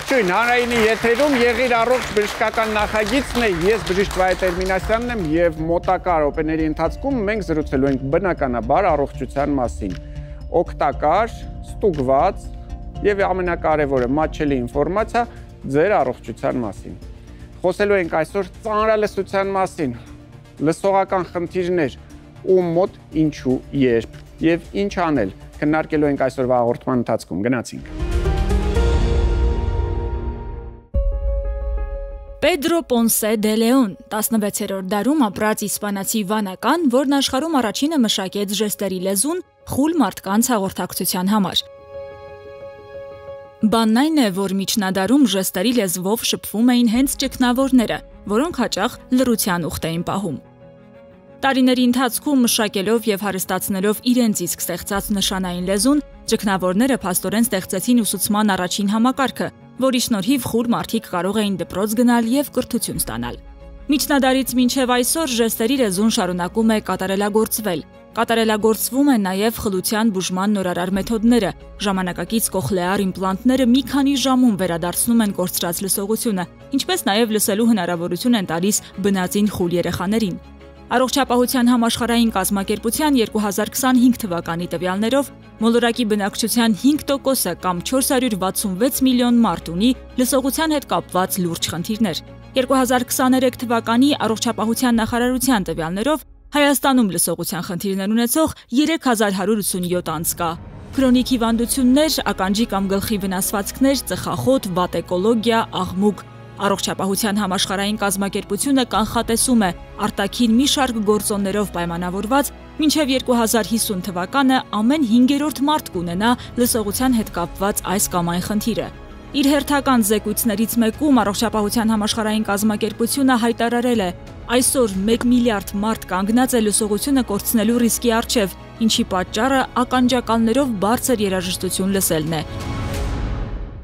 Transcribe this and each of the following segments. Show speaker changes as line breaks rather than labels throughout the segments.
Ողջույն, հանրայինի եթերում եղիր առողջ բժշկական նախագիծն է, ես բժիշկ Վահե Տերմինասյանն եմ եւ մոտակա րոպեների ընթացքում մենք զրուցելու ենք բնականաբար առողջության մասին։ Օգտակար, ստուգված եւ ամենակարևորը մատչելի ինֆորմացիա ձեր առողջության մասին։ Խոսելու ենք այսօր ծանրալսության մասին, լսողական խնդիրներ, ում մոտ, ինչու, երբ եւ ինչ անել։ Քննարկելու ենք այսօրվա հաղորդման ընթացքում։ Գնացինք։
Պեդրո Պոնսե դե Լեոն 16-րդ դարում ապրած իսպանացի վանական, որն աշխարհում առաջինը մշակեց ժեստերի լեզուն խուլ մարդկանց հաղորդակցության համար։ Բանն այն է, որ միջնադարում ժեստերի լեզվով շփվում էին հենց ճգնավորները, որոնք հաճախ լռության ուխտ էին պահում։ Տարիների ընթացքում մշակելով եւ հարստացնելով իրենց իսկ ստեղծած նշանային լեզուն, ճգնավորները փաստորեն ստեղծեցին ուսուցման առաջին համակարգը, որի շնորհիվ խուլ մարդիկ կարող էին դպրոց գնալ եւ կրթություն ստանալ։ Միջնադարից մինչեւ այսօր ժեստերի լեզուն շարունակում է կատարելագործվել։ Կատարելագործվում են նաեւ խլության բուժման նորարար մեթոդները։ Ժամանակակից կոխլեար իմպլանտները մի քանի ժամում վերադարձնում են կորցրած լսողությունը, ինչպես նաեւ լսելու հնարավորություն են տալիս բնածին խուլ երեխաներին։ Առողջապահության համաշխարհային կազմակերպության 2025 թվականի տվյալներով մոլորակի բնակչության 5%-ը կամ 466 միլիոն մարդ ունի լսողության հետ կապված լուրջ խնդիրներ։ 2023 թվականի առողջապահության նախարարության տվյալներով Հայաստանում լսողության խնդիրներ ունեցող 3187 անձ կա։ Քրոնիկ հիվանդություններ, ականջի կամ գլխի վնասվածքներ, ծխախոտ, վատ էկոլոգիա, աղմուկ։ Առողջապահության համաշխարհային կազմակերպությունը կանխատեսում է արտաքին մի շարք գործոններով պայմանավորված մինչև 2050 թվականը ամեն 5-րդ մարդ կունենա լսողության հետ կապված այս կամ այն խնդիրը։ Իր հերթական զեկույցներից մեկում առողջապահության համաշխարհային կազմակերպությունը հայտարարել է. այսօր 1 միլիարդ մարդ կանգնած է լսողությունը կորցնելու ռիսկի առջև, ինչի պատճառը ականջակալներով բարձր երաժշտություն լսելն է։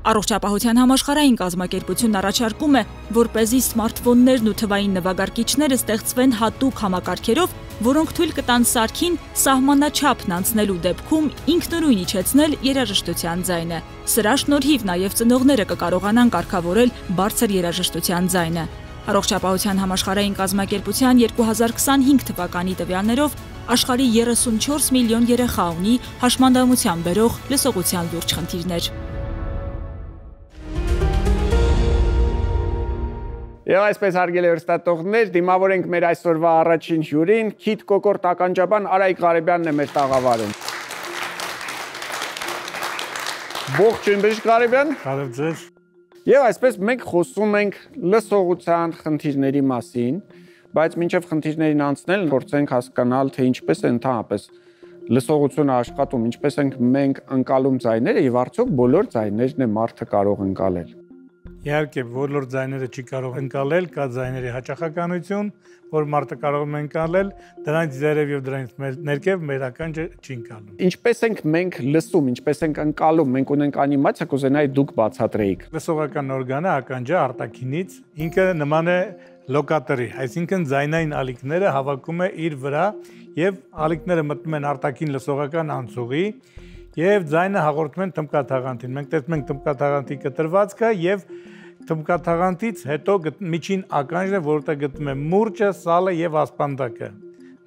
Առողջապահության համաշխարհային կազմակերպությունն առաջարկում է, որպեսզի սմարթֆոններն ու թվային նվագարկիչները ստեղծվեն հատուկ համակարգերով, որոնք թույլ կտան սարքին սահմանաչափն անցնելու դեպքում ինքնուրույն իջեցնել երաժշտության ձայնը։ Սրա շնորհիվ նաև ծնողները կկարողանան կարգավորել բարձր երաժշտության ձայնը։ Առողջապահության համաշխարհային կազմակերպության 2025 թվականի տվյալներով աշխարհի 34 միլիոն երեխա ունի հաշմանդամության բերող լսողության լուրջ խնդիրներ։
Եվ այսպես հարգելի հեռուստատողներ, դիմավորենք մեր այսօրվա առաջին հյուրին, քիթ կոկորտ ականջաբան Արայիկ Ղարեբյանն է մեր տաղավարում։ Ողջույն բժիշկ Ղարեբյան։
Բարև ձեզ։
Եվ այսպես մենք խոսում ենք լսողության խնդիրների մասին, բայց մինչև խնդիրներին անցնել, փորձենք հասկանալ, թե ինչպես է ընդհանրապես լսողությունը աշխատում, ինչպես ենք մենք ընկալում ձայները եւ արդյոք բոլոր ձայներն է մարդը կարող ընկալել։
Իհարկե, բոլոր ձայները չի կարող ընկալել, կա ձայների հաճախականություն, որ մարդը կարող է ընկալել, դրանից ձերև եւ դրանից ներքև մեր ականջը չի ընկալում։
Ինչպես ենք մենք լսում, ինչպես ենք ընկալում, մենք ունենք անիմացիա, կուզենայի դուք բացատրեիք։
Լսողական օրգանը ականջը արտաքինից ինքը նման է լոկատորի, այսինքն ձայնային ալիքները հավաքում է իր վրա եւ ալիքները մտնում են արտաքին լսողական անցուղի եւ ձայնը հաղորդում են թմբկաթաղանթին։ Մենք տեսնում ենք թմբկաթաղանթի կտրվածքը եւ թմբկաթաղանթից հետո միջին ականջն է, որտեղ գտնում է մուրճը, սալը եւ ասպանդակը։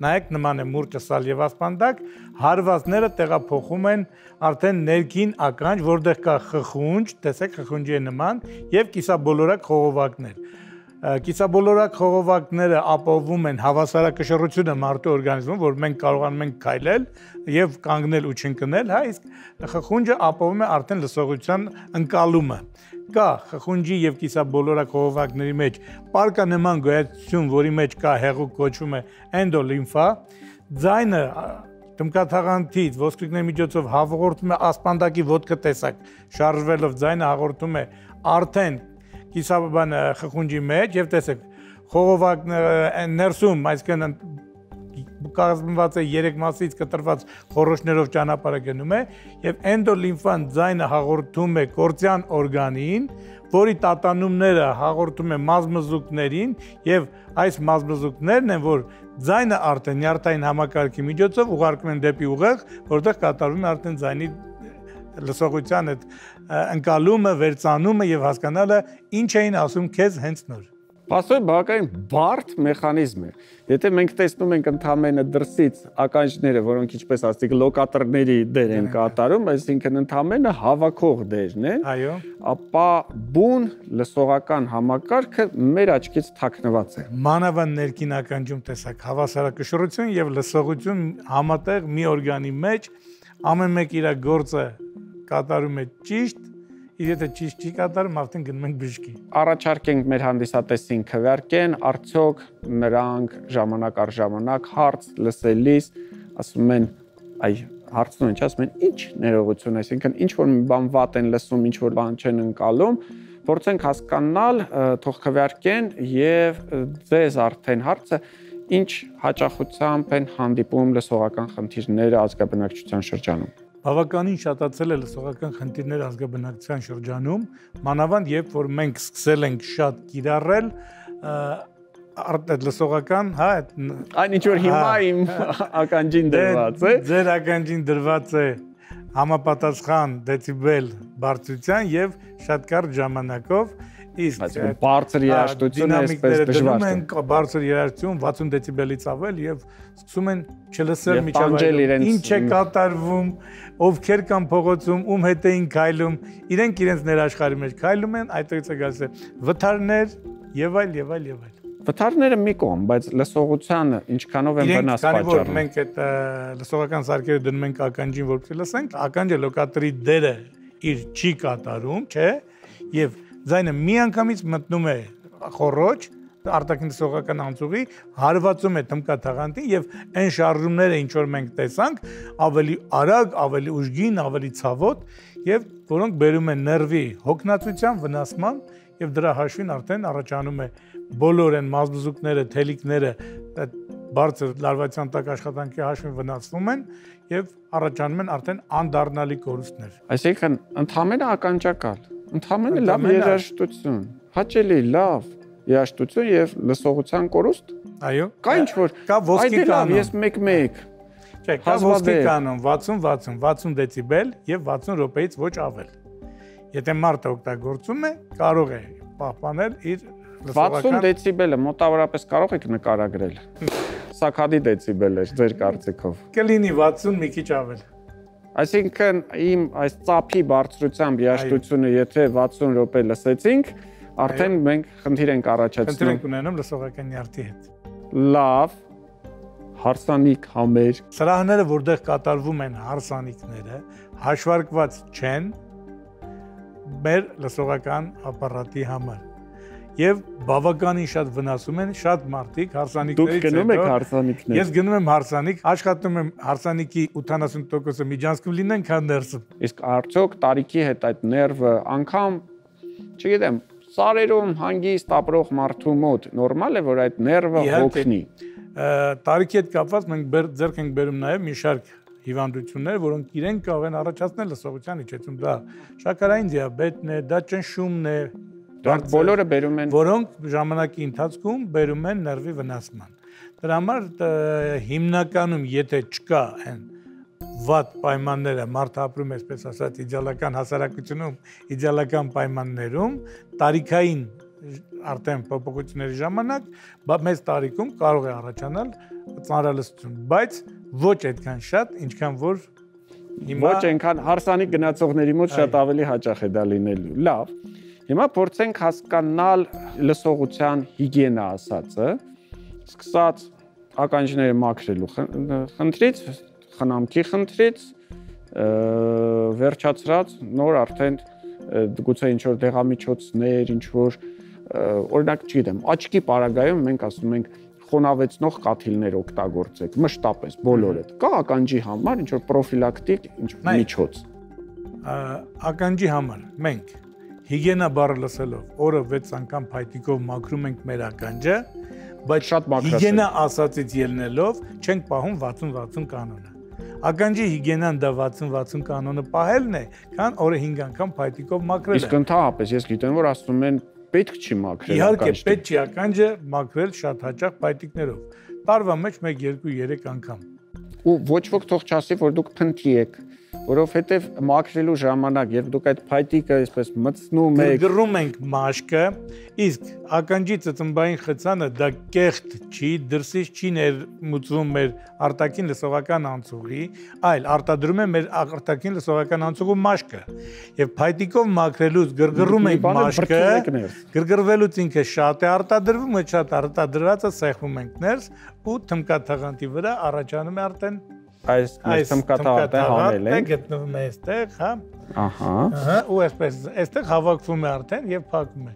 Նայեք, նման է մուրճը, սալ եւ ասպանդակ, հարվածները տեղափոխում են արդեն ներքին ականջ, որտեղ կա խխունջ, տեսեք, խխունջի է նման եւ կիսաբոլորակ խողովակներ։ Կիսաբոլորակ խողովակները ապահովում են հավասարակշռությունը մարդու օրգանիզմում, որ մենք կարողանում ենք քայլել եւ կանգնել ու չընկնել, հա, իսկ խխունջը ապահովում է արդեն լսողության ընկալումը։ Կա խխունջի եւ կիսաբոլորակ խողովակների մեջ պարկանման գոյացություն, որի մեջ կա հեղուկ կոչվում է էնդոլիմֆա, ձայնը թմբկաթաղանթից ոսկրիկների միջոցով հաղորդում է ասպանդակի ոտքը տեսակ, շարժվելով ձայնը հաղորդում է արդեն կիսաբան խխունջի մեջ եւ տեսեք խողովակները ներսում, այսինքն կազմված է 3 մասից կտրված խոռոչներով ճանապարհը գնում է եւ էնդոլիմֆան ձայնը հաղորդում է կորցյան օրգանին, որի տատանումները հաղորդում է մազմզուկներին եւ այս մազմզուկներն են, որ ձայնը արդեն նյարդային համակարգի միջոցով ուղարկում են դեպի ուղեղ, որտեղ կատարվում է արդեն ձայնի լսողության այդ ընկալումը, վերցանումը եւ հասկանալը ինչ էին ասում քեզ հենց նոր։
Պասոյ բավականին բարդ մեխանիզմ է։ Եթե մենք տեսնում ենք ընդհանրապես դրսից ականջները, որոնք ինչպես ասենք լոկատորների դեր են կատարում, այսինքն ընդհանրապես հավաքող դերն են,
այո,
ապա բուն լսողական համակարգը մեր աչքից թաքնված է։
Մանավանդ ներքին ականջում տեսակ հավասարակշռություն եւ լսողություն համատեղ մի օրգանի մեջ ամեն մեկ իր գործը կատարում է ճիշտ, եթե ճիշտ չի կատարում, արդեն գնում ենք բժշկի։
Առաջարկենք մեր հանդիսատեսին քվեարկեն, արդյոք նրանք ժամանակ առ ժամանակ հարց լսելիս ասում են, այ հարցնում են, ասում են, ինչ ներողություն, այսինքն ինչ որ մի բան վատ են լսում, ինչ որ բան չեն ընկալում, փորձենք հասկանալ, թող քվեարկեն եւ ձեզ արդեն հարցը ինչ հաճախությամբ են հանդիպում լսողական խնդիրները ազգաբնակչության շրջանում։
Բավականին շատացել է լսողական խնդիրներ ազգաբնակչության շրջանում, մանավանդ երբ որ մենք սկսել ենք շատ կիրառել լսողական, հա,
այն ինչ որ հիմա իմ ականջին դրված է,
ձեր ականջին դրված է համապատասխան դեցիբել բարձրության եւ շատ կարճ ժամանակով, իսկ
բարձր երաժշտությունը այսպես դժվար է։
Բարձր երաժշտություն 60 դեցիբելից ավել եւ սկսում են չլսել միջավայրում ինչ է կատարվում, ովքեր կան փողոցում, ում հետ էին քայլում, իրենք իրենց ներաշխարհի մեջ քայլում են, այդտեղից է գալիս վթարներ եւ այլ եւ այլ եւ այլ։
Վթարները մի կողմ, բայց լսողությանը ինչքանով են վնաս պատճառում։
Որ մենք այդ լսողական սարքերը դնում ենք ականջին, որպեսզի լսենք, ականջը լոկատորի դերը իր չի կատարում, չէ՞, եւ ձայնը մի անգամից մտնում է խոռոչ, արտաքին լսողական անցուղի, հարվածում է թմկաթաղանթին եւ այն շարժումները, ինչ որ մենք տեսանք, ավելի արագ, ավելի ուժգին, ավելի ցավոտ եւ որոնք բերում են ներվի հոգնածության, վնասման եւ դրա հաշվին արդեն առաջանում է բոլոր այն մազբզուկները, թելիկները բարձր լարվածության տակ աշխատանքի հաշվին վնասվում են եւ առաջանում են արդեն անդառնալի կորուստներ։
Այսինքն ընդհանրապես ականջակալ, ընդհանրապես լավ երաժշտություն, հաճելի, լավ երաժշտություն եւ լսողության կորուստ։
Այո։
Կա ինչ որ
կա ոսկի կանոն,
ես 1-1։
Չէ, կա ոսկի կանոն 60 դեցիբել եւ 60 րոպեից ոչ ավել։ Եթե մարդը օգտագործում է, կարող է պահպանել իր
60 դեցիբելը մոտավորապես կարող եք նկարագրել։ Սա քանի դեցիբել է ձեր կարծիքով։
Կլինի 60 մի քիչ ավել։
Այսինքն իմ այս ծափի բարձրությամբ երաժշտությունը եթե 60 րոպե լսեցինք, արդեն մենք խնդիր ենք առաջացնում։
Խնդիր ենք ունենում լսողական նյարդի հետ։
Լավ, հարսանիք համեր։
Սրահները, որտեղ կատարվում են հարսանիքները, հաշվարկված չեն մեր լսողական ապարատի համար։ Եվ բավականին շատ վնասում են շատ մարդիկ հարսանիքներից հետո։
Դուք գնում եք հարսանիքներ։
Ես գնում եմ հարսանիք, աշխատում եմ հարսանիքի 80%-ը միջանցքում լինեն, քան ներսում։
Իսկ արդյոք տարիքի հետ այդ ներվը անգամ, չգիտեմ, սարերում հանգիստ ապրող մարդու մոտ նորմալ է, որ այդ ներվը հոգնի։
Տարիքի հետ կապված մենք ձեռք ենք բերում նաև մի շարք հիվանդություններ, որոնք իրենք կարող են առաջացնել լսողության իջեցում, դա շաքարային դիաբետն է, դա ճնշումն է,
դրանք բոլորը բերում են,
որոնք ժամանակի ընթացքում բերում են ներվի վնասման։ Դրա համար հիմնականում եթե չկա այն վատ պայմանները, մարդը ապրում է, այսպես ասած, իդեալական հասարակությունում, իդեալական պայմաններում, տարիքային արդեն փոփոխությունների ժամանակ, մեծ տարիքում կարող է առաջանալ ծանրալսություն, բայց ոչ այդքան շատ, ինչքան որ հիմա
ոչ այնքան հարսանիք գնացողների մոտ շատ ավելի հաճախ է դա լինելու։ Լավ։ Հիմա փորձենք հասկանալ լսողության հիգիենա ասածը, սկսած ականջները մաքրելու խնդրից, խնամքի խնդրից, վերջացրած նոր արդեն գուցե ինչ-որ դեղամիջոցներ, ինչ-որ օրինակ, չգիտեմ, աչքի պարագայում մենք ասում ենք խոնավեցնող կաթիլներ օգտագործեք, մշտապես բոլորը։ Կա ականջի համար ինչ-որ պրոֆիլակտիկ ինչ-որ միջոց։
Ականջի համար մենք հիգիենա բառը լսելով օրը 6 անգամ փայտիկով մաքրում ենք մեր ականջը, բայց
շատ մաքրած
հիգիենա ասածից ելնելով չենք պահում 60-60 կանոնը։ Ականջի հիգիենան դա 60-60 կանոնը պահելն է, քան օրը 5 անգամ փայտիկով մաքրելը։
Իսկ ընդհանրապես ես գիտեմ, որ ասում են պետք չի մաքրել
ականջը։ Իհարկե պետք չի ականջը մաքրել շատ հաճախ փայտիկներով։ Տարվա մեջ 1, 2, 3 անգամ։
Ու ոչ ոք թող չասի, որ դուք փնթի եք, որովհետև մաքրելու ժամանակ, երբ դուք այդ փայտիկը այսպես մտցնում եք,
գրգռում ենք մաշկը, իսկ ականջի ծծմբային խցանը դա կեղտ չի, դրսից չի ներմուծվում մեր արտաքին լսողական անցուղի, այլ արտադրում է մեր արտաքին լսողական անցուղու մաշկը։ Եվ փայտիկով մաքրելուց գրգռում ենք մաշկը, գրգռվելուց ինքը շատ է արտադրվում, այդ շատ արտադրվածը սեղմում ենք ներս ու թմկաթաղանթի վրա առաջանում է արդեն
այս թմկաթաղանթը հանել ենք,
գտնվում է այստեղ, հա։
Ահա։
Ու այսպես այստեղ հավաքվում է արդեն եւ փակվում է։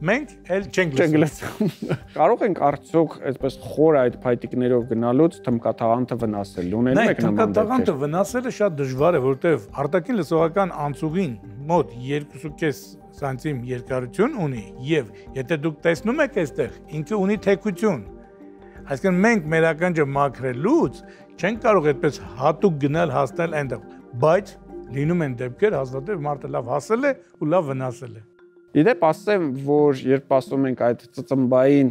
Մենք էլ չենք
լսում։ Կարող ենք արդյոք այսպես խոր այդ փայտիկներով գնալուց թմկաթաղանթը վնասել։ Ունենում եք նման դեպքեր։
Թմկաթաղանթը վնասելը շատ դժվար է, որտեղ արտաքին լսողական անցուղին մոտ 2.5 սանտիմ երկարություն ունի եւ եթե դուք տեսնում եք այստեղ, ինքը ունի թեքություն։ Այսինքն մենք մեր ականջը մաքրելուց չենք կարող այդպես հատուկ գնալ հասնել այնտեղ, բայց լինում են դեպքեր, հազվադեպ մարդը լավ հասել է ու լավ վնասել է։
Իդեպ ասեմ, որ երբ ասում ենք այդ ծծմբային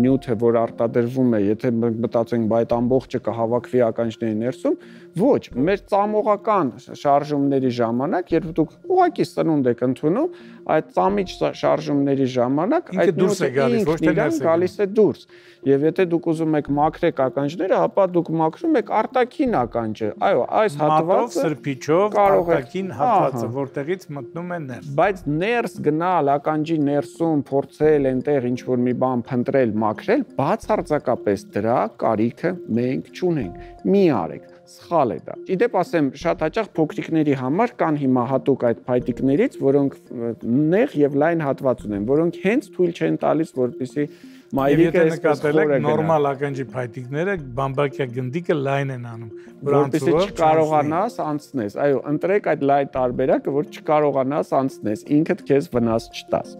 նյութը, որ արտադրվում է, եթե մենք մտածենք, բայց այդ ամբողջը կհավաքվի ականջների ներսում, ոչ, մեր ծամողական շարժումների ժամանակ, երբ դուք ուղղակի սնունդ եք ընդունում, այդ ծամիչ շարժումների ժամանակ այդ
դուրս է գալիս, ոչ թե ներս է
գալիս է դուրս։ Եվ եթե դուք ուզում եք մաքրեք ականջները, ապա դուք մաքրում եք արտաքին ականջը։ Այո, այս հատվածը
սրբիչով արտաքին հատվածը, որտեղից մտնում է ներս։
Բայց ներս գնալ ականջի ներսում, փորձել այնտեղ ինչ-որ մի բան փնտրել, մաքրել, բացարձակապես դրա կարիքը մենք չունենք։ Մի արեք, սխալ է դա։ Իդեպ ասեմ, շատ հաճախ փոքրիկների համար կան հիմա հատուկ այդ փայտիկներից, որոնք նեղ եւ լայն հատված ունեն, որոնք հենց թույլ չեն տալիս, որպեսզի մայրիկը
նկատել եք նորմալ ականջի փայտիկները բամբակյա գնդիկը լայն են անում,
որպեսզի չկարողանաս անցնես։ Այո, ընտրեք այդ լայն տարբերակը, որ չկարողանաս անցնես, ինքդ քեզ վնաս չտաս։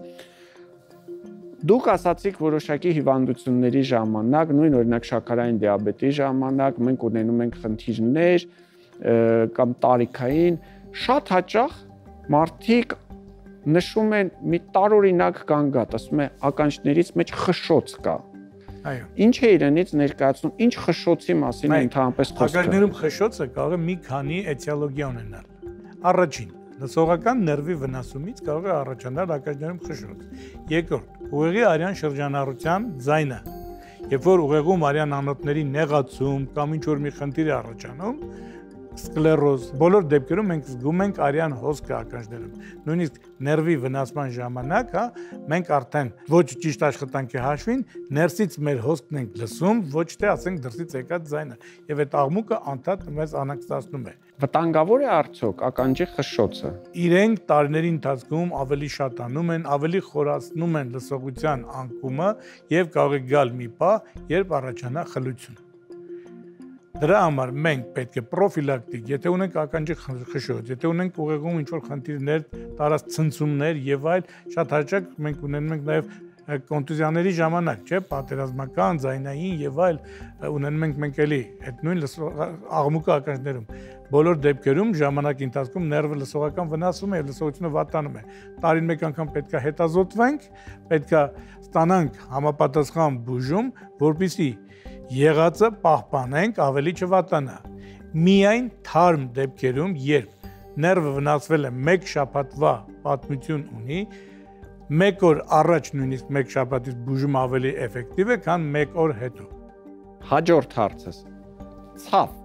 Դուք ասացիք որոշակի հիվանդությունների ժամանակ, նույն օրինակ շաքարային դիաբետի ժամանակ մենք ունենում ենք խնդիրներ կամ տարիքային, շատ հաճախ մարդիկ նշում են մի տարօրինակ կանգատ, ասում է ականջներից մեջ խշշոց կա։
Այո։
Ինչ է իրենից ներկայացնում, ինչ խշշոցի մասին է ընդհանրապես խոսքը։
Ականջներում խշշոցը կարող է մի քանի էտիոլոգիա ունենալ։ Առաջին, լսողական ներվի վնասումից կարող է առաջանալ ականջներում խշշոց։ Երկրորդ, ուղեղի արյան շրջանառության ձայնը։ Երբ որ ուղեղում արյան անոթների նեղացում կամ ինչ որ մի խնդիր է առաջանում, սկլերոզ, բոլոր դեպքերում մենք զգում ենք արյան հոսքը ականջներում։ Նույնիսկ ներվի վնասման ժամանակ, հա, մենք արդեն ոչ ճիշտ աշխատանքի հաշվին ներսից մեր հոսքն ենք լսում, ոչ թե ասենք դրսից եկած ձայնը, եւ այդ աղմուկը անդադ մեզ անհանգստացնում է։
Վտանգավոր է արդյոք ականջի խշշոցը։
Իրենք տարիների ընթացքում ավելի շատանում են, ավելի խորացնում են լսողության անկումը եւ կարող է գալ մի պահ, երբ առաջանա խլություն։ Դրա համար մենք պետք է պրոֆիլակտիկ, եթե ունենք ականջի խշշոց, եթե ունենք ուղեղում ինչ-որ խնդիրներ, տարած ցնցումներ եւ այլ, շատ հաճախ մենք ունենում ենք նաեւ կոնտուզիաների ժամանակ, չէ՞, պատերազմական, ձայնային եւ այլ ունենում ենք մենք էլի այդ նույն աղմուկը ականջներում։ Բոլոր դեպքերում ժամանակի ընթացքում ներվը լսողական վնասվում է եւ լսողությունը վատանում է։ Տարին մեկ անգամ պետքա հետազոտվենք, պետքա ստանանք համապատասխան բուժում, որպեսզի եղածը պահպանենք, ավելի չվատանա։ Միայն թարմ դեպքերում, երբ ներվը վնասվել է 1 շաբաթվա պատմություն ունի, 1 օր առաջ նույնիսկ 1 շաբաթից բուժումը ավելի էֆեկտիվ է, քան 1 օր հետո։
Հաջորդ հարցս։ Ցավ։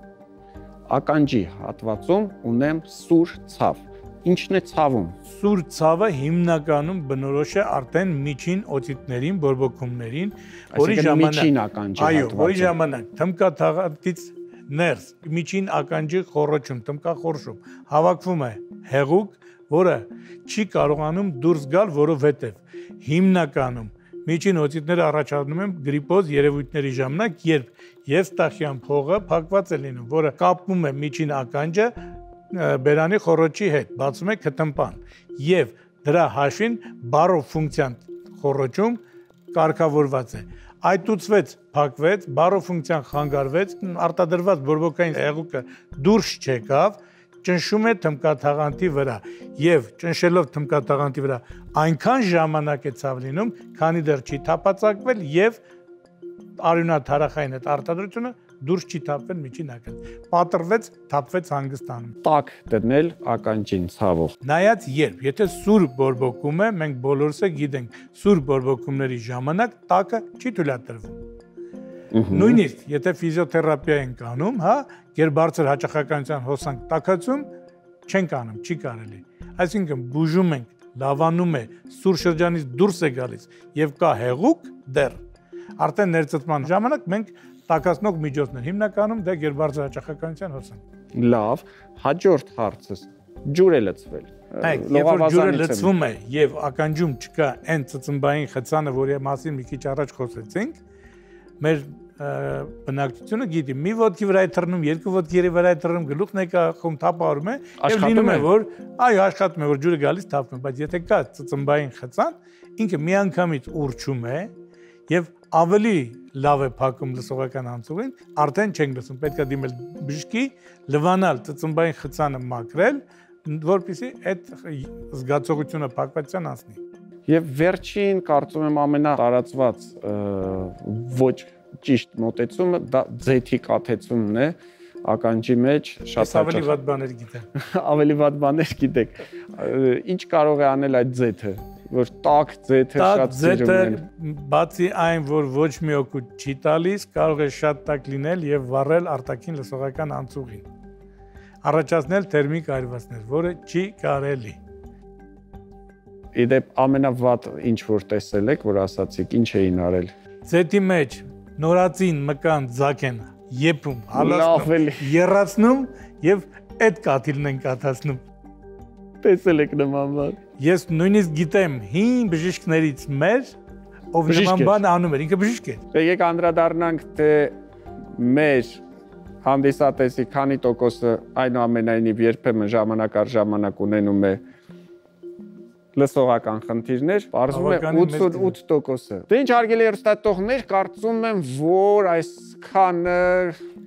Ականջի հատվածում ունեմ սուր ցավ։ Ինչն է ցավում։
Սուր ցավը հիմնականում բնորոշ է արդեն միջին օտիտներին, բորբոքումներին, որի ժամանակ, այո, որի ժամանակ թմկաթաղանթից ներս միջին ականջի խոռոչում, թմկախորշում հավաքվում է հեղուկ, որը չի կարողանում դուրս գալ, որովհետև հիմնականում միջին օտիտները առաջանում են գրիպոզ երևույթների ժամանակ, երբ եվստախյան փողը փակված է լինում, որը կապում է միջին ականջը բերանի խոռոչի հետ, բացում է քթմպան եւ դրա հաշվին բարով ֆունկցիան խոռոչում կարգավորված է։ Այտուցվեց, փակվեց, բարով ֆունկցիան խանգարվեց, արտադրված բորբոքային հեղուկը դուրս չեկավ, ճնշում է թմկաթաղանթի վրա եւ ճնշելով թմկաթաղանթի վրա այնքան ժամանակ է ցավ լինում, քանի դեռ չի թափածակվել եւ արյունաթարախային այդ արտադրությունը դուրս չի թափվել միջին ակնջ։ Պատրվեց, թափվեց հանգստանում։
Տակ դնել ականջին ցավով։
Նայած երբ, եթե սուր բորբոքում է, մենք բոլորս գիտենք, սուր բորբոքումների ժամանակ տակը չի թույլատրվում։ Նույնիսկ եթե ֆիզիոթերապիա ենք անում, հա, գերբարձր հաճախականության հոսանք տակածում չենք անում, չի կարելի։ Այսինքն բուժում ենք, լավանում է, սուր շրջանից դուրս է գալիս եւ կա հեղուկ դեռ։ Արդեն ներծծման ժամանակ մենք տակածնող միջոցներ հիմնականում դա գերբարձր հաճախականության հոսանք։
Լավ, հաջորդ հարցս ջուր է լցվել։
Երբ որ ջուրը լցվում է եւ ականջում չկա այն ծծմբային խցանը, որի մասին մի քիչ առաջ խոսեցինք, մեր բնակչությունը գիտի, մի ոտքի վրա է թռնում, երկու ոտքի վրա է թռնում, գլուխն է կախում, թափահարում է, եւ լինում է, որ այո, աշխատում է, որ ջուրը գալիս թափվում, բայց եթե կա ծծմբային խցան, ինքը միանգամից ուռչում է եւ ավելի լավ է փակում լսողական անցուղին, արդեն չենք լսում, պետք է դիմել բժշկի, լվանալ ծծմբային խցանը մաքրել, որպեսզի այդ զգացողությունը փակվածության անցնի։
Եվ վերջին, կարծում եմ ամենատարածված ոչ ճիշտ մոտեցումը դա ձեթի կաթեցումն է ականջի մեջ, շատ
ավելի վատ բաներ գիտեմ։
Ավելի վատ բաներ գիտեք։ Ինչ կարող է անել այդ ձեթը, որ տաք ձեթը շատ սիրում են։
Բացի այն, որ ոչ մի օգուտ չի տալիս, կարող է շատ տաք լինել եւ վառել արտաքին լսողական անցուղին։ Առաջացնել թերմիկ այրվածներ, որը չի կարելի։
Իդեպ ամենավատ ինչ որ տեսել եք, որ ասացիք, ինչ էին արել։
Ձեթի մեջ նորածին մկան ձակ են եփում, հալածում, եռացնում եւ այդ կաթիլն են կաթացնում։
Տեսել եք նման բան։
Ես նույնիսկ գիտեմ հին բժիշկներից մեր, ով նման բան անում էր, ինքը բժիշկ է։
Եկեք անդրադառնանք, թե մեր հանդիսատեսի քանի տոկոսը այնուամենայնիվ երբեմն ժամանակ առ ժամանակ ունենում է լսողական խնդիրներ, պարզվում է 88%-ը։ Դե ինչ հարգելի հեռուստատողներ, կարծում եմ, որ այսքանը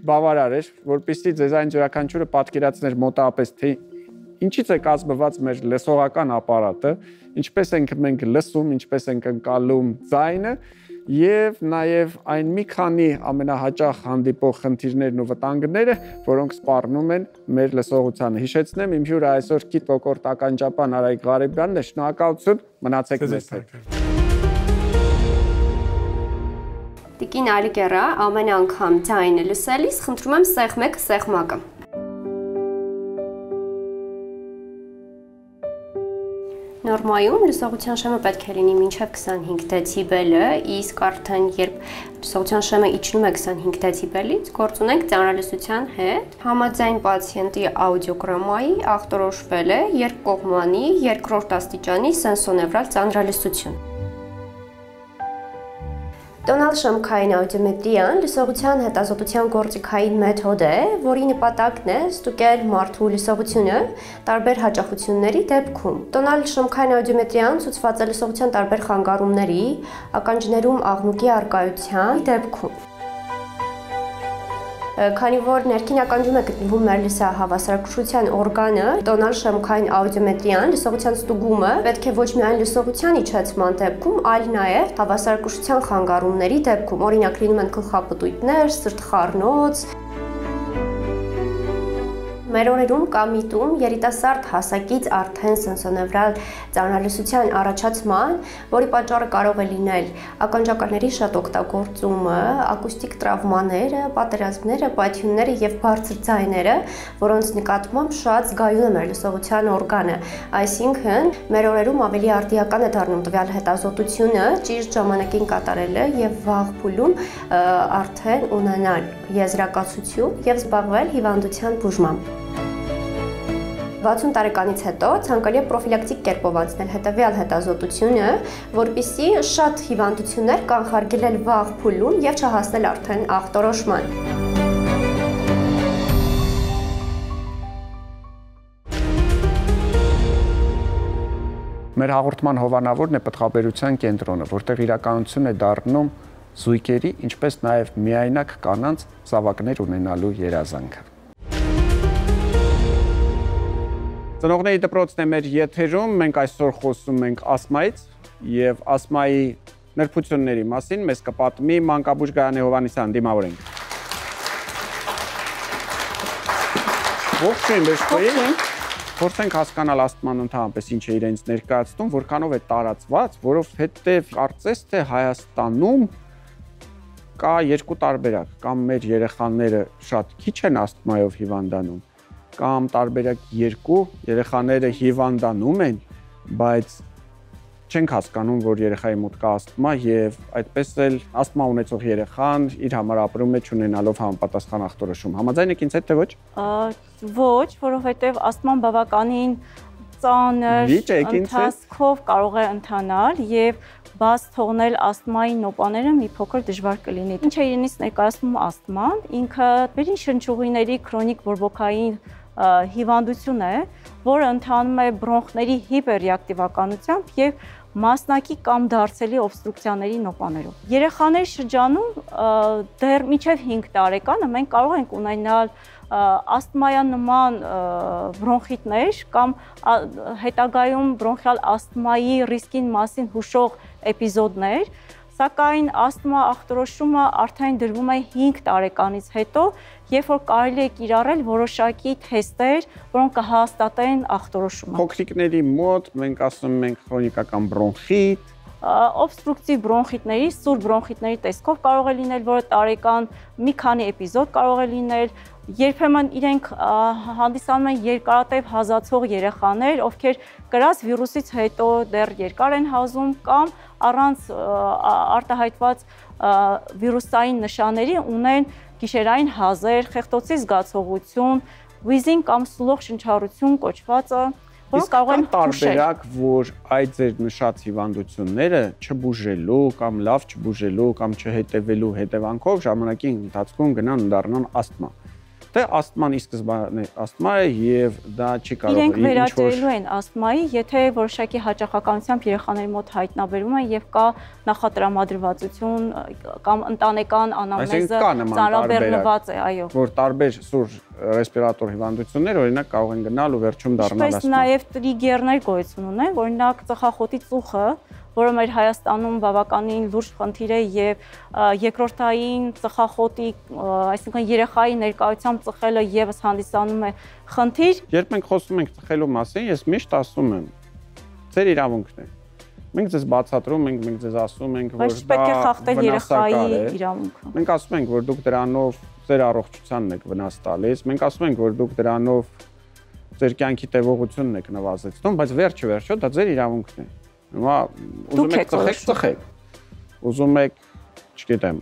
բավարար էր, որպեսզի ձեզ այն յուրաքանչյուրը պատկերացներ մոտավորապես, թե ինչից է կազմված մեր լսողական ապարատը, ինչպես ենք մենք լսում, ինչպես ենք ընկալում ձայնը, եւ նաեւ այն մի քանի ամենահաճախ հանդիպող խնդիրներն ու վտանգները, որոնք սպառնում են մեր լսողությանը։ Հիշեցնեմ, իմ հյուրը այսօր գիտոկորտ ականջապան Արայիկ Ղարեբյանն է։ Շնորհակալություն, մնացեք մեզ հետ։
Տիկին Ալիկերա, ամեն անգամ ձայնը լսելիս խնդրում եմ սեղմեք սեղմակը։ Նորմայում լսողության շեմը պետք է լինի մինչև 25 դեցիբելը, իսկ արդեն երբ լսողության շեմը իջնում է 25 դեցիբելից, գործ ունենք ծանրալսության հետ։ Համաձայն պացիենտի աուդիոգրամմայի ախտորոշվել է երկկողմանի երկրորդ աստիճանի սենսոնևրալ ծանրալսություն։ Տոնալ շեմքային աուդիոմետրիան լսողության հետազոտության գործիքային մեթոդ է, որի նպատակն է ստուգել մարդու լսողությունը տարբեր հաճախությունների դեպքում։ Տոնալ շեմքային աուդիոմետրիան ցուցված է լսողության տարբեր խանգարումների, ականջներում աղմուկի առկայության դեպքում։ Քանի որ ներքին ականջում է գտնվում մեր լսահավասարակշռության օրգանը, տոնալ շեմքային աուդիոմետրիան լսողության ստուգումը պետք է ոչ միայն լսողության իջեցման դեպքում, այլ նաև հավասարակշռության խանգարումների դեպքում, օրինակ լինում են գլխապտույտներ, սրտխառնոց։ Մեր օրերում կամ միտում երիտասարդ հասակից արդեն սենսոնևրալ ծանրալսության առաջացման, որի պատճառը կարող է լինել ականջակալների շատ օգտագործումը, ակուստիկ տրավմաները, պատերազմները, պայթյունները եւ բարձր ձայները, որոնց նկատմամբ շատ զգայուն է մեր լսողության օրգանը։ Այսինքն, մեր օրերում ավելի արդիական է դառնում տվյալ հետազոտությունը, ճիշտ ժամանակին կատարելը եւ վաղ փուլում արդեն ունենալ եզրակացություն եւ զբաղվել հիվանդության բուժմամբ։ 60 տարեկանից հետո ցանկալի է պրոֆիլակտիկ կերպով անցնել հետևյալ հետազոտությունը, որպեսզի շատ հիվանդություններ կանխարգելել վաղ փուլում եւ չհասնել արդեն ախտորոշման։
Մեր հաղորդման հովանավորն է պտղաբերության կենտրոնը, որտեղ իրականություն է դառնում զույգերի, ինչպես նաև միայնակ կանանց զավակներ ունենալու երազանքը։ Ծնողների դպրոցն է մեր եթերում, մենք այսօր խոսում ենք ասմայից եւ ասմայի նրբությունների մասին, մեզ կպատմի մանկաբույժ Գայանե Հովհաննիսյան, դիմավորենք։ Ողջույն, Բեժկոյին։ Փորձենք հասկանալ աստման ընդհանրապես ինչ է իրենց ներկայացնում, որքանով է տարածված, որովհետև կարծես թե Հայաստանում կա երկու տարբերակ, կամ մեր երեխաները շատ քիչ են աստմայով հիվանդանում, կամ տարբերակ երկու, երեխաները հիվանդանում են, բայց չենք հասկանում, որ երեխայի մոտ կա աստմա եւ այդպես էլ աստմա ունեցող երեխան իր համար ապրում է չունենալով համապատասխան ախտորոշում։ Համաձայն եք ինձ հետ թե ոչ։
Ոչ, որովհետեւ աստման բավականին ծանր ընթացքով կարող է ընթանալ եւ բաց թողնել աստմայի նոպաները մի փոքր դժվար կլինի։ Ինչ է իրենից ներկայացնում աստման, ինքը վերին շնչուղիների քրոնիկ բորբոքային հիվանդություն է, որը ընթանում է բրոնխների հիպերրեակտիվականությամբ եւ մասնակի կամ դարձելի օբստրուկցիաների նոպաներով։ Երեխաների շրջանում դեռ մինչև 5 տարեկանը մենք կարող ենք ունենալ աստմայանման բրոնխիտներ կամ հետագայում բրոնխիալ աստմայի ռիսկին մասին հուշող էպիզոդներ, սակայն աստմա ախտորոշումը արդեն դրվում է 5 տարեկանից հետո, երբ որ կարելի է կիրառել որոշակի թեստեր, որոնք կհաստատեն ախտորոշումը։
Փոքրիկների մոտ մենք ասում ենք քրոնիկական բրոնխիտ,
օբստրուկտիվ բրոնխիտների, սուր բրոնխիտների տեսքով կարող է լինել, որը տարեկան մի քանի էպիզոդ կարող է լինել, երբեմն իրենք հանդիսանում են երկարատև հազացող երեխաներ, ովքեր կրած վիրուսից հետո դեռ երկար են հազում կամ առանց արտահայտված վիրուսային նշանների ունեն գիշերային հազեր, խեղդոցի զգացողություն, վիզին կամ սուլող շնչառություն կոչվածը, որոնք կարող են
տարբերակ, որ այդ ձեր նշած հիվանդությունները չբուժելու կամ լավ չբուժելու կամ չհետևելու հետևանքով ժամանակի ընթացքում գնան ու դառնան աստմա։ Թե աստման ի սկզբանե աստմա է եւ դա չի կարող
իրենք վերաճելելու են աստմայի, եթե որոշակի հաճախականությամբ երեխաների մոտ հայտնաբերում են եւ կա նախատրամադրվածություն կամ ընտանեկան անամնեզը ծանրաբեռնված է, այո։
Որ տարբեր սուր ռեսպիրատոր հիվանդություններ օրինակ կարող են գնալ ու վերջում դառնալ աստմա։
Ինչպես նաեւ տրիգերներ գոյություն ունեն, օրինակ ծխախոտի ծուխը, որը մեր Հայաստանում բավականին լուրջ խնդիր է եւ երկրորդային ծխախոտի, այսինքն երեխայի ներկայությամբ ծխելը եւս հանդիսանում է խնդիր։
Երբ մենք խոսում ենք ծխելու մասին, ես միշտ ասում եմ, ձեր իրավունքն է։ Մենք ձեզ բացատրում ենք, մենք ձեզ ասում ենք, որ
դա պետք է խախտել երեխայի իրավունքը։
Մենք ասում ենք, որ դուք դրանով ձեր առողջությանն եք վնաս տալիս, մենք ասում ենք, որ դուք դրանով ձեր կյանքի տևողությունն եք նվազեցնում, բայց վերջը դա ձեր իրավունքն է։ Հիմա ուզում եք ծխեք, ուզում եք, չգիտեմ,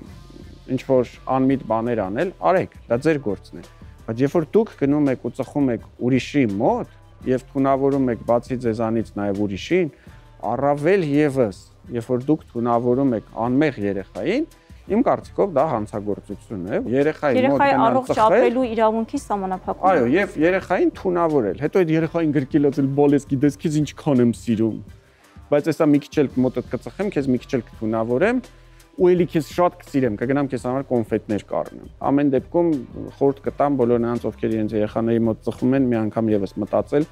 ինչ-որ անմիտ բաներ անել, արեք, դա ձեր գործն է։ Բայց երբ որ դուք գնում եք ու ծխում եք ուրիշի մոտ եւ թունավորում եք բացի ձեզանից նաեւ ուրիշին, առավել եւս, երբ որ դուք թունավորում եք անմեղ երեխային, իմ կարծիքով դա հանցագործություն է։ Երեխայի մոտ
առողջ ապրելու իրավունքի սահմանափակում։
Այո, եւ երեխային թունավորել, հետո այդ երեխային գրկելացել բոլես գիտես քեզ ինչքան եմ սիրում։ Բայց այսա մի քիչ էլ մոտդ կծխեմ, քեզ մի քիչ էլ կթունավորեմ ու էլի քեզ շատ կսիրեմ, կգնամ քեզ համար կոնֆետներ կառնեմ։ Ամեն դեպքում խորհուրդ կտամ բոլոր նրանց, ովքեր իրենց երեխաների մոտ ծխում են, մի անգամ եւս մտածել,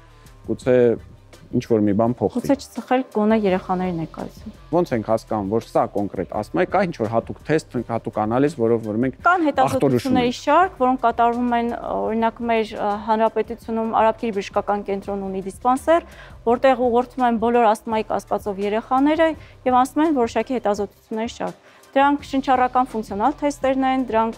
գուցե ինչ որ մի բան փոխվի։
Գուցե չծխել գոնե երեխաների ներկայացում։
Ոնց ենք հասկանում, որ սա կոնկրետ աստմա է, կա ինչ որ հատուկ թեստ, հատուկ անալիզ, որով որ մենք
կան հետազոտությունների շարք, որոնք կատարվում են, օրինակ մեր հանրապետությունում Արաբկիր բժշկական կենտրոնն ունի դիսպանսեր, որտեղ ուղղորդում են բոլոր աստմայի կասկածով երեխաները եւ անցնում են որոշակի հետազոտությունների շարք։ Դրանք շնչառական ֆունկցիոնալ թեստերն են, դրանք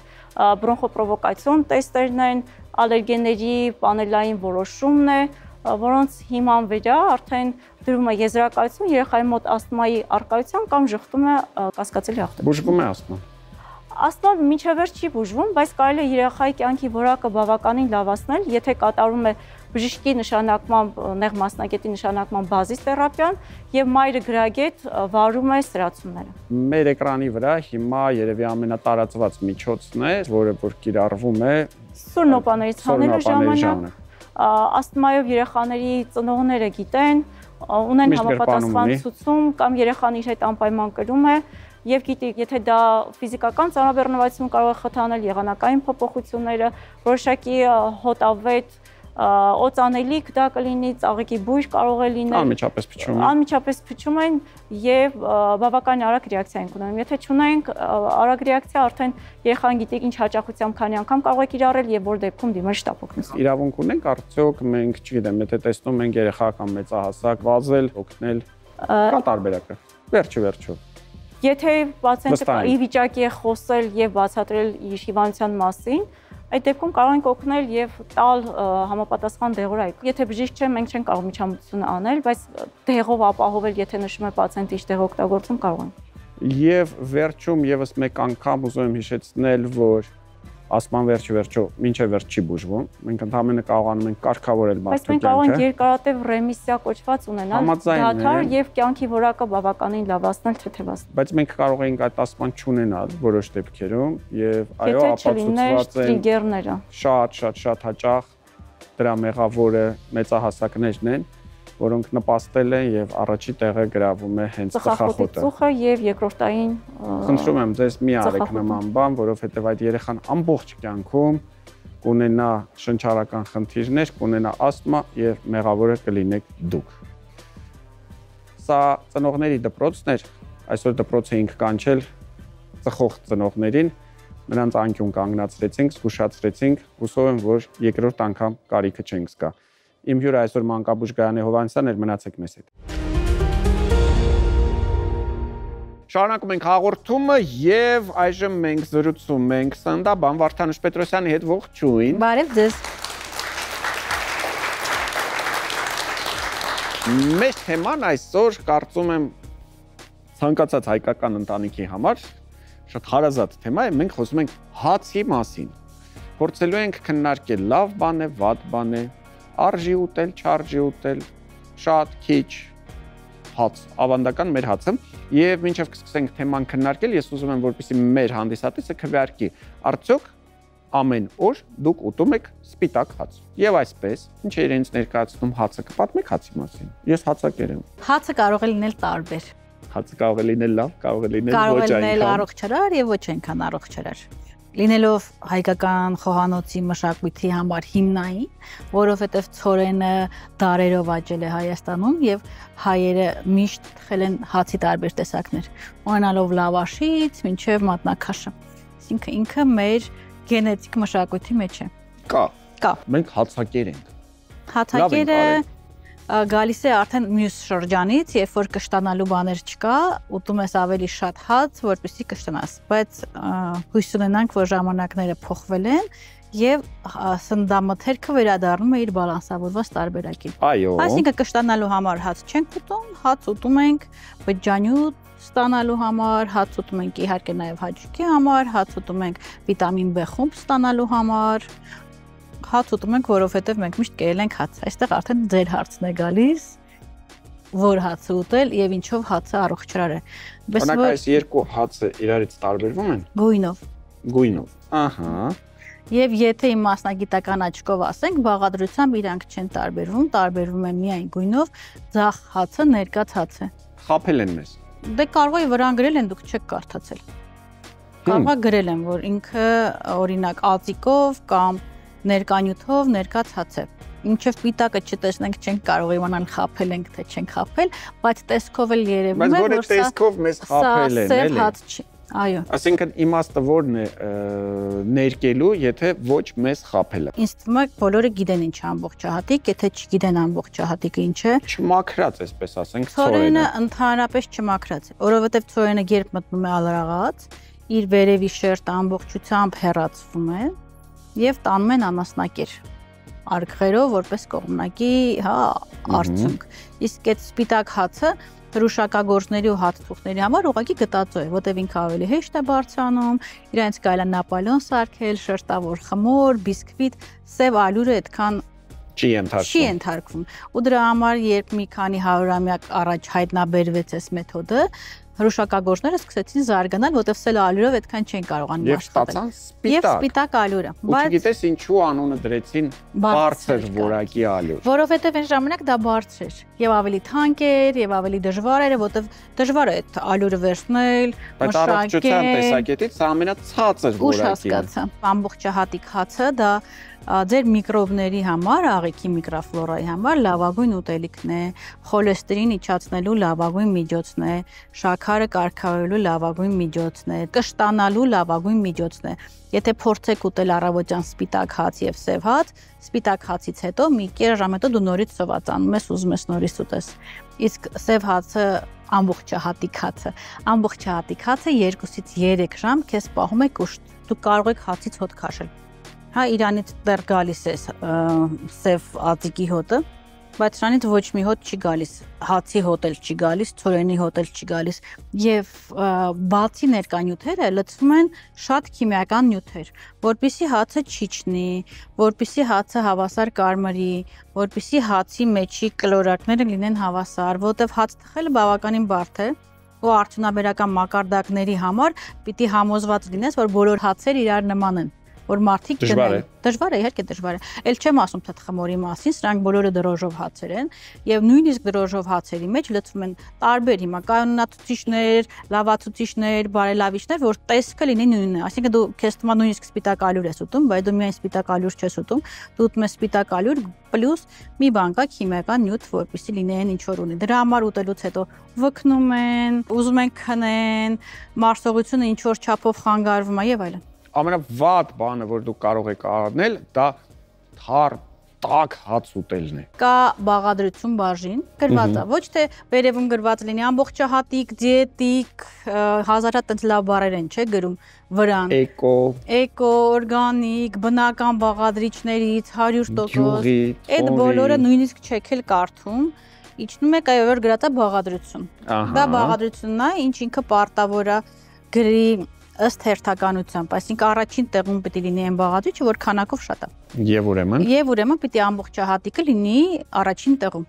բրոնխոպրովոկացիոն թեստերն են, ալերգենների պանելային որոշումն է, որոնց հիման վրա արդեն դրում է եզրակացություն երեխայի մոտ աստմայի առկայության կամ ժխտում է կասկածելի ախտորոշում։
Բուժվում է աստման։
Աստման մինչև վերջ չի բուժվում, բայց կարելի է երեխայի կյանքի որակը բավականին լավացնել, եթե կատարվում է բժշկի նշանակմամբ, նեղ մասնագետի նշանակմամբ բազիս թերապիան եւ մայրը գրագետ վարում է սրացումները։
Մեր էկրանի վրա հիմա երևի ամենատարածված միջոցն է, որը որ կիրառվում է
սուր նոպաներից հանելու ժամանակ։ Աստմայով երեխաների ծնողները գիտեն, ունեն համապատասխան ցուցում կամ երեխան իր հետ անպայման կրում է եւ գիտի, եթե դա ֆիզիկական ծանրաբեռնվածություն կարող է խթանել եղանակային փոփոխությունները, որոշակի հոտավետ օծանելիք դա կլինի, ծաղիկի բույր կարող է լինել։ Անմիջապես փչում են եւ բավական արագ ռեակցիա են ունենում։ Եթե չունենք արագ ռեակցիա, արդեն երեխան գիտեք ինչ հաճախությամբ քանի անգամ կարող է կիրառել եւ որ դեպքում դիմել շտապ օգնել։
Իրավունք ունենք արդյոք մենք, չգիտեմ, եթե տեսնում ենք երեխա կամ մեծահասակ վազել, օգնել, կա տարբերակը։ Վերջը։
Եթե պացիենտը ի վիճակի է խոսել եւ բացատրել իր հիվանդության մասին, այդ դեպքում կարող ենք օգնել եւ տալ համապատասխան դեղորայք։ Եթե բժիշկ չէ, մենք չենք կարող միջամտություն անել, բայց դեղով ապահովել, եթե նշում է պացիենտը ինչ դեղ օգտագործում, կարող ենք։
Եվ վերջում եւս մեկ անգամ ուզում եմ հիշեցնել, որ ասման վերջը մինչև վերջ չի բուժվում։ Մենք ընդհանրապես կարողանում ենք կարգավորել մարդու կյանքը։ Բայց մենք կարող ենք
երկարատև ռեմիսիա կոչված ունենալ, դադար եւ կյանքի որակը բավականին լավացնել, թեթևացնել։
Բայց մենք կարող ենք այդ ասման չունենալ որոշ դեպքերում եւ այո, ապացուցված են
տրիգերները։
Շատ հաճախ դրա մեղավորը մեծահասակներն են, որոնք նպաստել են եւ առաջի տեղը գրավում է հենց ծխախոտը։
Ծուխը եւ երկրորդային
Խնդրում եմ ձեզ մի արեք նման բան, որովհետեւ այդ երեխան ամբողջ կյանքում կունենա շնչառական խնդիրներ, կունենա ասթմա եւ մեղավորը կլինեք դուք։ Սա ծնողների դպրոցն էր, այսօր դպրոց էինք կանչել ծխող ծնողներին, նրանց անկյուն կանգնացրեցինք, զգուշացրեցինք, հուսով եմ, որ երկրորդ անգամ կարիքը չենք զգա։ Իմ հյուրը այսօր մանկաբույժ Գայանե Հովհաննիսյանն էր, մնացեք մեզ հետ։ Շարունակում ենք հաղորդումը եւ այժմ մենք զրուցում ենք սննդաբան Վարդանուշ Պետրոսյանի հետ, ողջույն։
Բարև ձեզ։
Մեր թեման այսօր կարծում եմ ցանկացած հայկական ընտանիքի համար շատ հարազատ թեմա է, մենք խոսում ենք հացի մասին։ Փորձելու ենք քննարկել լավ բան է, վատ բան է, արժի ուտել, չարժի ուտել, շատ քիչ հաց, ավանդական մեր հացը, եւ մինչև կսկսենք թեման քննարկել, ես ուզում եմ, որպեսզի մեր հանդիսատեսը քվեարկի, արդյոք ամեն օր դուք ուտում եք սպիտակ հաց։ Եվ այսպես, ինչ է իրենց ներկայացնում հացը, կպատմեք հացի մասին։ Ես հացակեր եմ։
Հացը կարող է լինել տարբեր։
Հացը կարող է լինել լավ, կարող է լինել ոչ այնքան։
Կարող է լինել առողջարար եւ ոչ այնքան առողջարար։ Լինելով հայկական խոհանոցի մշակույթի համար հիմնային, որովհետև ցորենը դարերով աճել է Հայաստանում եւ հայերը միշտ թխել են հացի տարբեր տեսակներ, ունենալով լավաշից մինչեւ մատնաքաշը։ Այսինքն ինքը մեր գենետիկ մշակույթի մեջ է։
Կա։ Մենք հացակեր ենք։
Հացակերը գալիս է արդեն մյուս շրջանից, երբ որ կշտանալու բաներ չկա, ուտում ես ավելի շատ հաց, որպեսզի կշտանաս, բայց հույս ունենանք, որ ժամանակները փոխվել են եւ սննդամթերքը վերադառնում է իր բալանսավորված տարբերակին։
Այո։
Այսինքն կշտանալու համար հաց չենք ուտում, հաց ուտում ենք բջջանյութ ստանալու համար, հաց ուտում ենք իհարկե նաեւ հաճույքի համար, հաց ուտում ենք վիտամին B խումբ ստանալու համար։ Հաց ուտում ենք, որովհետև մենք միշտ կերել ենք հաց։ Այստեղ արդեն ձեր հարցն է գալիս, որ հացը ուտել եւ ինչով հացը առողջարար է։
Օրինակ այս երկու հացը իրարից տարբերվում են։
Գույնով։
Ահա։
Եվ եթե իմ մասնագիտական աչքով ասենք, բաղադրությամբ իրանք չեն տարբերվում, տարբերվում են միայն գույնով, ձախ հացը ներկած հաց է։
Խաբել են մեզ։
Դե կարող է վրան գրել են, դուք չեք կարդացել։ Կարող է գրել են, որ ինքը օրինակ ածիկով կամ ներկանյութով ներկած հաց է։ Ինչեւ պիտակը չտեսնենք, չենք կարող իմանալ խաբել ենք թե չենք խաբել, բայց տեսքով էլ երևում է,
որ սա տեսքով մեզ խաբել են,
էլի։ Հաց չի։ Այո։
Այսինքն իմաստը որն է ներկելու, եթե ոչ մեզ խաբելը։
Ինձ թվում է բոլորը գիտեն ինչ ամբողջահատիկ, եթե չգիտեն ամբողջահատիկը ինչ է։
Չմաքրած, այսպես ասենք,
ցորենը ընդհանրապես չմաքրած է, որովհետև ցորենը երբ մտնում է ալրաղած, իր վերևի շերտը ամբողջությամբ հեռացվում է եւ տանում են անասնակեր արգղերով որպես կողմնակի, արդյունք։ Իսկ այդ սպիտակ հացը հրուշակագործների ու հացթուխների համար ուղղակի գտածո է, որտեղ ինքը ավելի հեշտ է բարձրանում, իրենց կարելի է նապոլեոն սարքել, շերտավոր խմոր, բիսկվիտ, սև ալյուրը այդքան չի ենթարկվում։ Ու դրա համար երբ մի քանի 100-ամյակ առաջ հայտնաբերվեց այս մեթոդը, հրուշակագործները սկսեցին զարգանալ, որտեղ սել ալյուրով այդքան չեն կարողանում
աշխատել։
Եվ սպիտակ ալյուրը։
Բայց գիտես ինչու անունը դրեցին բարձր որակի ալյուր։
Որովհետև այն ժամանակ դա բարձր էր, եւ ավելի թանկ էր, եւ ավելի դժվար էր, որտեղ դժվար է այդ ալյուրը վերցնել, մշակել։
Բայց առողջության տեսակետից սա ամենացածր որակի։
Ուշ հասկացա։ Ամբողջահատիկ հացը դա ձեր միկրոբների համար, աղիքի միկրոֆլորայի համար լավագույն ուտելիքն է, խոլեստերին իջացնելու լավագույն միջոցն է, շաքարը կարգավորելու լավագույն միջոցն է, կշտանալու լավագույն միջոցն է։ Եթե փորձեք ուտել առավոտյան սպիտակ հաց եւ սև հաց, սպիտակ հացից հետո մի կես ժամ հետո դու նորից սովածանում ես, ուզում ես նորից ուտես։ Իսկ սև հացը ամբողջահատիկ հացը 2-ից 3 ժամ քեզ պահում է կուշտ։ Դու կարող ես հացից հոտ քաշել։ Հա Իրանից դեռ գալիս է սև ածիկի հոտը, բայց դրանից ոչ մի հոտ չի գալիս, հացի հոտ էլ չի գալիս, ցորենի հոտ էլ չի գալիս եւ բացի ներկանյութերը լցվում են շատ քիմիական նյութեր, որպեսզի հացը չիջնի, որպեսզի հացը հավասար կարմրի, որպեսզի հացի մեջի կլորակները լինեն հավասար, որտեվ հաց թխելը բավականին բարդ է ու արդյունաբերական մակարդակների համար պիտի համոզված լինես, որ բոլոր հացերը իրար նման են, որ մարդիկ գնեն։ Դժվար է, իհարկե դժվար է։ Էլ չեմ ասում թե թխմորի մասին, սրանք բոլորը դրոժով հացեր են, եւ նույնիսկ դրոժով հացերի մեջ լցվում են տարբեր հիմա կանոնացուցիչներ, լավացուցիչներ, բարելավիչներ, որ տեսքը լինի նույնն է։ Այսինքն դու քեզ թվում է նույնիսկ սպիտակ ալյուր ես ուտում, բայց դու միայն սպիտակ ալյուր չես ուտում, դու ուտում ես սպիտակ ալյուր պլյուս մի բան կա քիմիական նյութ, որպեսզի լինեն ինչ որ ունի։ Դրա համար ուտելուց հետո վկնում են, ուզում են քնեն, մարսողությունը ինչ որ չափով խանգարվում է եւ այլն։
Ամենավատ բանը, որ դու կարող եք անել, դա թար տաք հաց ուտելն է։
Կա բաղադրություն բաժին, գրված է, ոչ թե վերևում գրված լինի ամբողջահատիկ, դիետիկ, հազարատ տենց լավ բառեր են, չէ, գրում վրան։ Էկո, օրգանիկ, բնական բաղադրիչներից 100%։ Այդ բոլորը նույնիսկ չեք էլ կարդում։ Իջնում եք այո, որ գրած է բաղադրություն։ Դա բաղադրությունն է, ինչ ինքը պարտավոր է գրի ըստ հերթականությամբ, այսինքն առաջին տեղում պիտի լինի այն բաղադրիչը, որ քանակով շատ է։ Եվ ուրեմն պիտի ամբողջահատիկը լինի առաջին տեղում։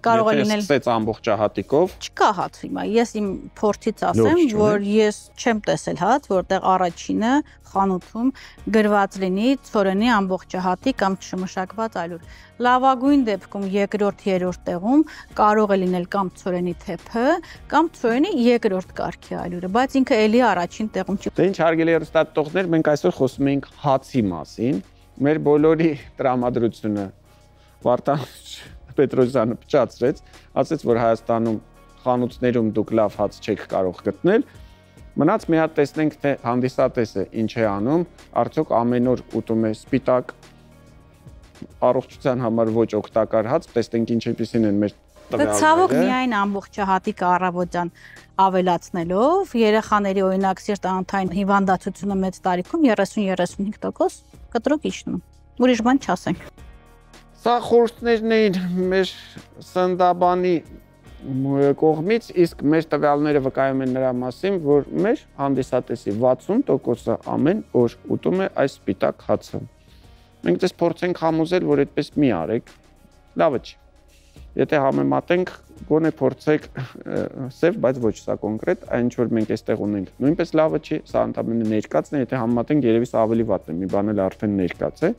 Կարող է լինել։
Եթե սկսեց ամբողջահատիկով,
չկա հաց հիմա։ Ես իմ փորձից ասեմ, որ ես չեմ տեսել հաց, որտեղ առաջինը խանութում գրված լինի ցորենի ամբողջահատիկ կամ չմշակված ալյուր։ Լավագույն դեպքում երկրորդ, երրորդ տեղում կարող է լինել կամ ցորենի թեփը, կամ ցորենի երկրորդ կարգի ալյուրը, բայց ինքը էլի առաջին տեղում չի։
Դե ինչ հարգելի հեռուստադիտողներ, մենք այսօր խոսում ենք հացի մասին։ Մեր բոլորի տրամադրությունը Վարդան Պետրոսյանը փչացրեց, ասաց, որ Հայաստանում խանութներում դուք լավ հաց չեք կարող գտնել։ Մնաց մի հատ տեսնենք, թե հանդիսատեսը ինչ է անում, արդյոք ամեն օր ուտում է սպիտակ առողջության համար ոչ օգտակար հաց, տեսնենք ինչպիսին են մեր տվյալները։
Ցավոք միայն ամբողջահատիկ առավոտյան ավելացնելով, երեխաների օրինակ սիրտանոթային հիվանդացությունը մեծ տարիքում 30-35% կտրուկ իջնում։ Ուրիշ բան չասենք։
Սա խորհուրդներն էին մեր սննդաբանի կողմից, իսկ մեր տվյալները վկայում են նրա մասին, որ մեր հանդիսատեսի 60%-ը ամեն օր ուտում է այս սպիտակ հացը։ Մենք դες փորձենք համոզել, որ այդպես մի արեք, լավը չի։ Եթե համեմատենք, գոնե փորձեք սև, բայց ոչ սա կոնկրետ, այն ինչ որ մենք այստեղ ունենք, նույնպես լավը չի, սա ընդհանրապես ներկացն է, եթե համեմատենք, երևի սա ավելի վատ է, մի բան էլ արդեն ներկաց է։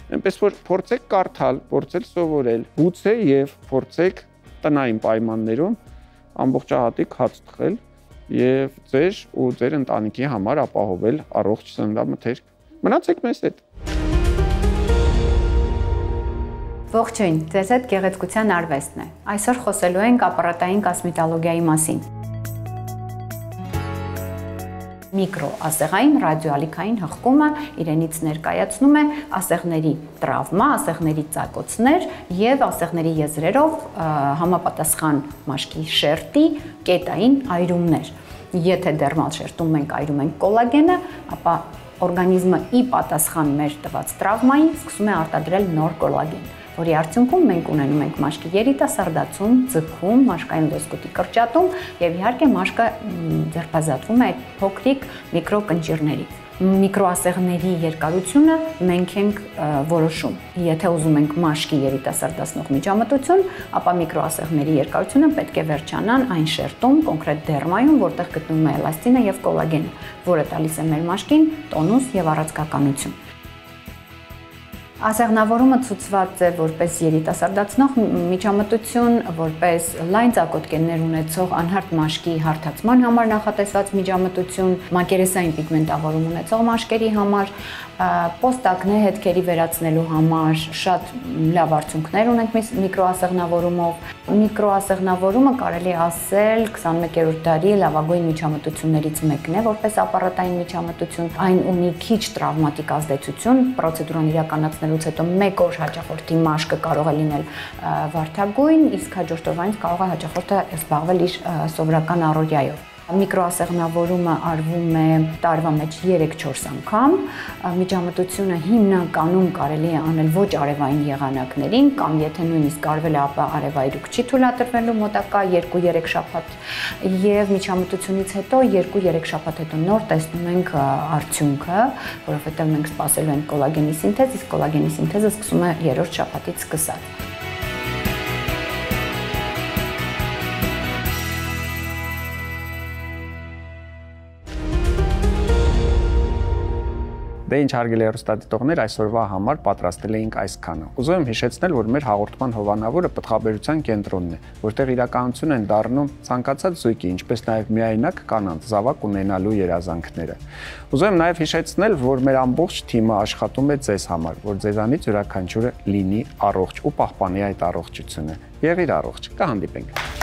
Այնպես որ փորձեք կարդալ, փորձել սովորել, գուցե եւ փորձեք տնային պայմաններում ամբողջահատիկ հաց թխել եւ ձեր ու ձեր ընտանիքի համար ապահովել առողջ սննդամթերք։ Մնացեք մեզ հետ։
Ողջույն, ձեզ հետ գեղեցկության արվեստն է։ Այսօր խոսելու ենք ապարատային կոսմետոլոգիայի մասին։ Միկրոասեղային ռադիոալիքային հղկումը իրենից ներկայացնում է ասեղների տրավմա, ասեղների ծակոցներ եւ ասեղների եզրերով համապատասխան մաշկի շերտի կետային այրումներ։ Եթե դերմալ շերտում մենք այրում ենք կոլագենը, ապա օրգանիզմը ի պատասխան մեր տված տրավմային սկսում է արտադրել նոր կոլագեն, որի արդյունքում մենք ունենում ենք մաշկի երիտասարդացում, ձգում, մաշկային լոսկուտի կրճատում եւ իհարկե մաշկը ձերբազատվում է այդ փոքրիկ միկրոկնճիռներից։ Միկրոասեղների երկարությունը մենք ենք որոշում։ Եթե ուզում ենք մաշկի երիտասարդացնող միջամտություն, ապա միկրոասեղների երկարությունը պետք է վերջանան այն շերտում, կոնկրետ դերմայում, որտեղ գտնվում է էլաստինը եւ կոլագենը, որը տալիս է մեր մաշկին տոնուս եւ առածկականություն։ Ասեղնավորումը ցուցված է որպես երիտասարդացնող միջամտություն, որպես լայն ծակոտկեններ ունեցող անհարթ մաշկի հարթացման համար նախատեսված միջամտություն, մակերեսային պիգմենտավորում ունեցող մաշկերի համար, պոստակնե հետքերի վերացնելու համար շատ լավ արդյունքներ ունենք միկրոասեղնավորումով։ Միկրոասեղնավորումը կարելի է ասել 21-րդ դարի լավագույն միջամտություններից մեկն է, որպես ապարատային միջամտություն։ Այն ունի քիչ տրավմատիկ ազդեցություն, պրոցեդուրան իրականացնելուց հետո 1 օր հաճախորդի մաշկը կարող է լինել վարդագույն, իսկ հաջորդ օրվանից կարող է հաճախորդը զբաղվել իր սովորական առօրյայով։ Միկրոասեղնավորումը արվում է տարվա մեջ 3-4 անգամ։ Միջամտությունը հիմնականում կարելի է անել ոչ արևային եղանակներին կամ եթե նույնիսկ արվել է, ապա արևայրուք չի թույլատրվելու մոտակա 2-3 շաբաթ եւ միջամտությունից հետո 2-3 շաբաթ հետո նոր տեսնում ենք արդյունքը, որովհետեւ մենք սպասելու ենք կոլագենի սինթեզ, իսկ կոլագենի սինթեզը սկսում է 3-րդ շաբաթից սկսած։
Դե ինչ հարգելի հեռուստադիտողներ, այսօրվա համար պատրաստել էինք այսքանը։ Ուզում եմ հիշեցնել, որ մեր հաղորդման հովանավորը պտղաբերության կենտրոնն է, որտեղ իրականություն են դառնում ցանկացած զույգի, ինչպես նաև միայնակ կանանց զավակ ունենալու երազանքները։ Ուզում եմ նաև հիշեցնել, որ մեր ամբողջ թիմը աշխատում է ձեզ համար, որ ձեզանից յուրաքանչյուրը լինի առողջ ու պահպանի այդ առողջությունը։ Եղիր առողջ, կհանդիպենք։